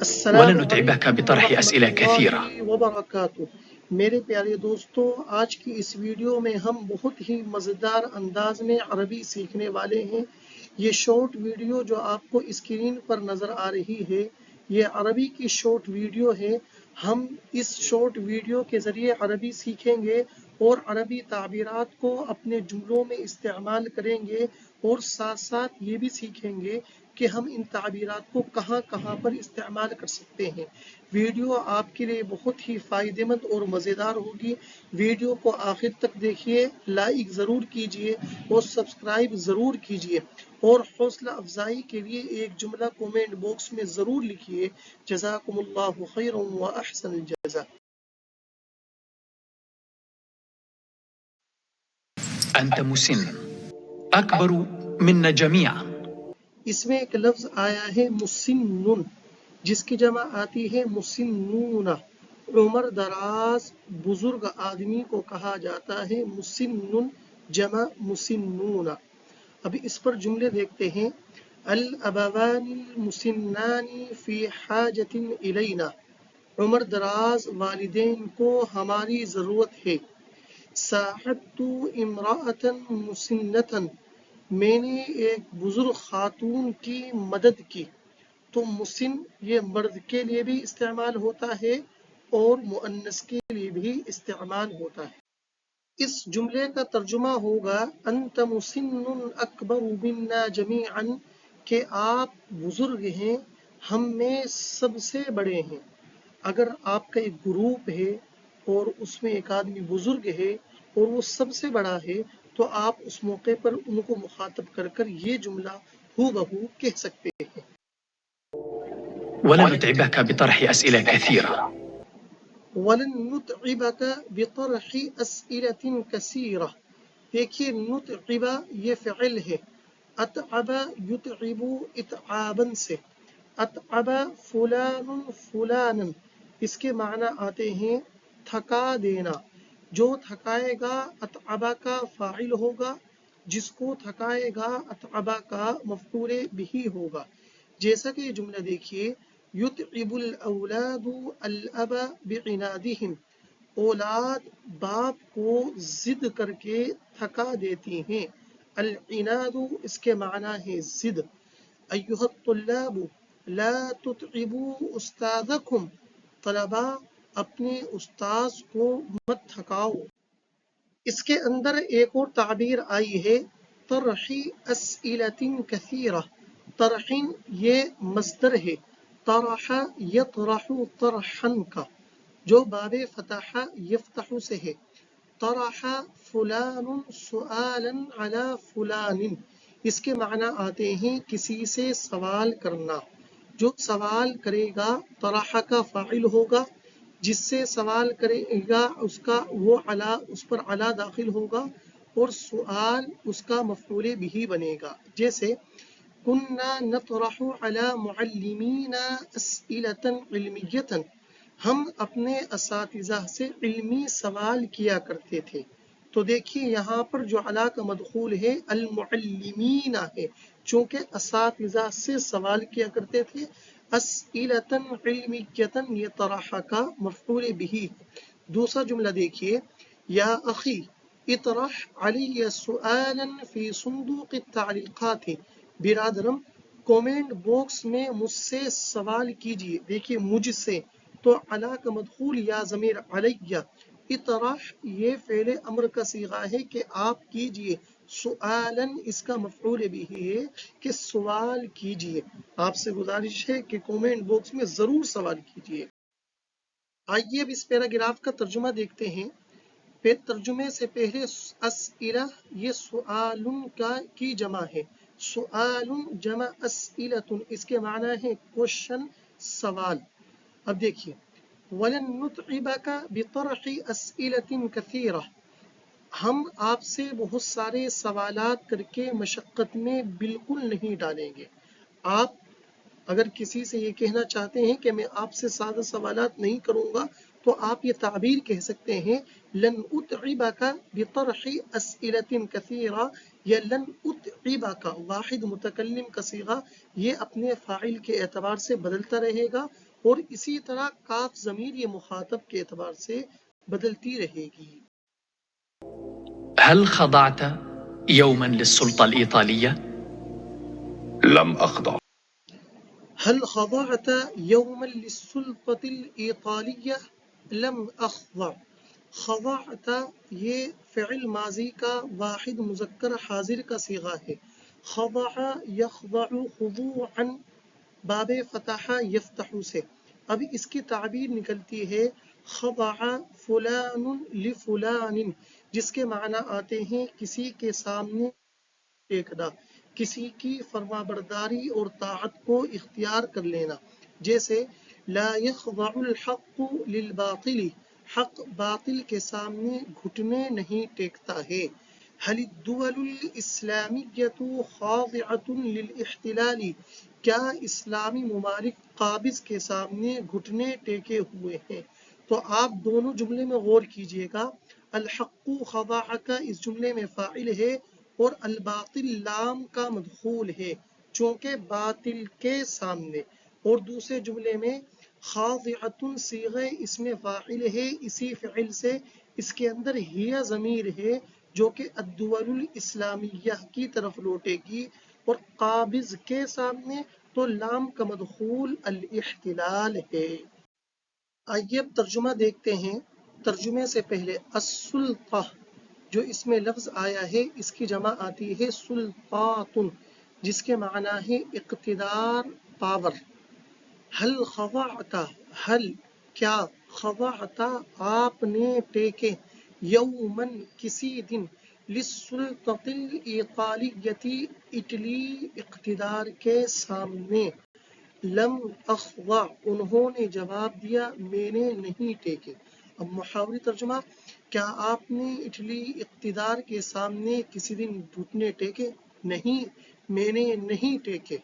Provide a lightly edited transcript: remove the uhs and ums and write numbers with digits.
السلام ولنتعبك علیکم بطرح أسئلة ورحمۃ كثيرة. اللہ وبرکاتہ۔ میرے پیارے دوستو، آج کی اس ویڈیو میں ہم بہت ہی مزیدار انداز میں عربی سیکھنے والے ہیں۔ یہ شارٹ ویڈیو جو آپ کو اسکرین پر نظر آ رہی ہے، یہ عربی کی شارٹ ویڈیو ہے۔ ہم اس شارٹ ویڈیو کے ذریعے عربی سیکھیں گے اور عربی تعبیرات کو اپنے جملوں میں استعمال کریں گے، اور ساتھ ساتھ یہ بھی سیکھیں گے کہ ہم ان تعبیرات کو کہاں کہاں پر استعمال کر سکتے ہیں۔ ویڈیو آپ کے لیے بہت ہی فائدہ مند اور مزیدار ہوگی۔ ویڈیو کو آخر تک دیکھیے، لائک ضرور کیجئے اور سبسکرائب ضرور کیجئے، اور حوصلہ افزائی کے لیے ایک جملہ کومنٹ باکس میں ضرور لکھیے۔ جزاکم اللہ خیرا و احسن الجزاء۔ أنت مسن أكبر منا جميعا. اس میں ایک لفظ آیا ہے مسنن، جس کی جمع آتی ہے مسنون۔ عمر دراز بزرگ آدمی کو کہا جاتا ہے مسنن، جمع مسنون۔ ابھی اس پر جملے دیکھتے ہیں۔ الابوان المسنان فی حاجت الینا، عمر دراز والدین کو ہماری ضرورت ہے۔ ساعدت امرأة مسنة، میں نے ایک بزرگ خاتون کی مدد کی۔ تو مسن یہ مرد کے لیے بھی استعمال ہوتا ہے اور مؤنث کے لیے بھی استعمال ہوتا ہے۔ اس جملے کا ترجمہ ہوگا انت مسن اکبر منا جمیعا، کہ آپ بزرگ ہیں، ہم میں سب سے بڑے ہیں۔ اگر آپ کا ایک گروپ ہے اور اس میں ایک آدمی بزرگ ہے اور وہ سب سے بڑا ہے، تو آپ اس موقع پر ان کو مخاطب کر کر یہ جملہ ہو بہو کہہ سکتے ہیں۔ ولنتعبك بطرح أسئلة كثيرة. وَلَن نُتْعِبَكَ بِطَرْحِ أَسْئِلَةٍ كَثِيرَةٍ۔ دیکھیے نُتْعِبَ یہ فعل ہے، اتعب یتعب اتعابن سے، اتعب فلان فلانا، اس کے معنی آتے ہیں تھکا دینا۔ جو تھکائے گا اتعبہ کا فاعل ہوگا، جس کو تھکائے گا اتعبہ کا مفعول بہ ہوگا۔ جیسا کہ یہ جملہ دیکھیے، یتعب الاولاد الاب بعنادہم، اولاد باپ کو ضد کر کے تھکا دیتی ہیں۔ العناد اس کے معنی ہے ضد۔ ایھا الطلاب لا تتعبوا استاذکم، طلبا اپنے استاذ کو مت تھکاؤ۔ اس کے اندر ایک اور تعبیر آئی ہے طرح اسئلۃ کثیرہ۔ طرح یہ مصدر ہے، طرح یطرح طرحا کا، جو باب فتح یفتح سے ہے۔ طرح فلان سؤالا علی فلان، اس کے معنی آتے ہیں کسی سے سوال کرنا۔ جو سوال کرے گا طرح کا فاعل ہوگا، جس سے سوال کرے گا اس کا وہ علا، اس پر علا داخل ہوگا، اور سؤال اس کا مفعول بہ بنے گا۔ جیسے کننا نطرح علی معلمین اسئلۃ علمیۃ، ہم اپنے اساتذہ سے علمی سوال کیا کرتے تھے۔ تو دیکھیے یہاں پر جو علا کا مدخول ہے المعلمین ہے، چونکہ اساتذہ سے سوال کیا کرتے تھے۔ اسئلۃ علمیۃ یہ طرح کا مفعول بہ۔ دوسرا جملہ دیکھیے، یا اخی اطرح علی سؤالا فی صندوق التعلیقات، برادرم کومنٹ باکس میں مجھ سے سوال کیجیے۔ دیکھیے مجھ سے، تو علی کا مدخول یا ضمیر علیہ، اطرح یہ فعل امر کا صیغہ ہے کہ آپ کیجیے، سؤالاً اس کا مفعول بھی ہے کہ سوال کیجیے۔ آپ سے گزارش ہے کہ کومنٹ باکس میں ضرور سوال کیجیے۔ آئیے اب اس پیراگراف کا ترجمہ دیکھتے ہیں۔ پھر ترجمے سے پہلے اسئلہ یہ سؤال کی جمع ہے، سؤال جمع اسئلۃ، اس کے معنی ہے کوشچن، سوال۔ اب دیکھیے وَلَن نُتْعِبَكَ بِطَرْحِ أَسْئِلَةٍ كَثِيرَةٍ، ہم آپ سے بہت سارے سوالات کر کے مشقت میں بالکل نہیں ڈالیں گے۔ آپ اگر کسی سے یہ کہنا چاہتے ہیں کہ میں آپ سے سادہ سوالات نہیں کروں گا، تو آپ یہ تعبیر کہہ سکتے ہیں لن اتعبک بطرح اسئلۃ کثیرہ، یا لن اتعبا کا واحد متکلم کا صیغہ یہ اپنے فاعل کے اعتبار سے بدلتا رہے گا اور اسی طرح کاف ضمیر یہ مخاطب کے اعتبار سے بدلتی رہے گی. هل خضعت يوما للسلطة الإيطالية؟ لم أخضع. هل خضعت يوما للسلطة الإيطالية؟ لم أخضع. خضعت یہ فعل ماضی کا واحد مذکر حاضر کا صیغہ ہے. خضع یخضع خضوعا باب فتح یفتح سے. اب اس کی تعبیر نکلتی ہے خضع فلان لفلان، جس کے معنی آتے ہیں کسی کے سامنے ٹیکنا، کسی کی فرما برداری اور طاعت کو اختیار کر لینا. جیسے لا یخضع الحق للباطل، حق باطل کے سامنے گھٹنے نہیں ٹیکتا ہے. هل الدول الاسلامیة خاضعة للاحتلال، کیا اسلامی ممالک قابض کے سامنے گھٹنے ٹیکے ہوئے ہیں؟ تو آپ دونوں جملے میں غور کیجئے گا. الحق خضع کا اس جملے میں فاعل ہے اور الباطل لام کا مدخول ہے چونکہ باطل کے سامنے. اور دوسرے جملے میں خاضعۃ صیغہ اس میں فاعل ہے اسی فعل سے، اس کے اندر ہی ضمیر ہے جو کہ الدول الاسلامیہ کی طرف لوٹے گی، اور قابض کے سامنے تو لام کا مدخول الاحتلال ہے. آئیے اب ترجمہ دیکھتے ہیں. ترجمے سے پہلے السلطہ جو اس میں لفظ آیا ہے اس کی جمع آتی ہے سلطات، جس کے معنی ہے اقتدار، پاور. حل خضعت، حل کیا، خضعت آپ نے ٹیکے، یومن کسی دن، للسلطة الإيطالية اٹلی اقتدار کے سامنے. لم اخضع انہوں نے جواب دیا میں نے نہیں ٹیکے. اب محاوری ترجمہ، کیا آپ نے اٹلی اقتدار کے سامنے کسی دن گھٹنے ٹیکے؟ نہیں، میں نے نہیں ٹیکے.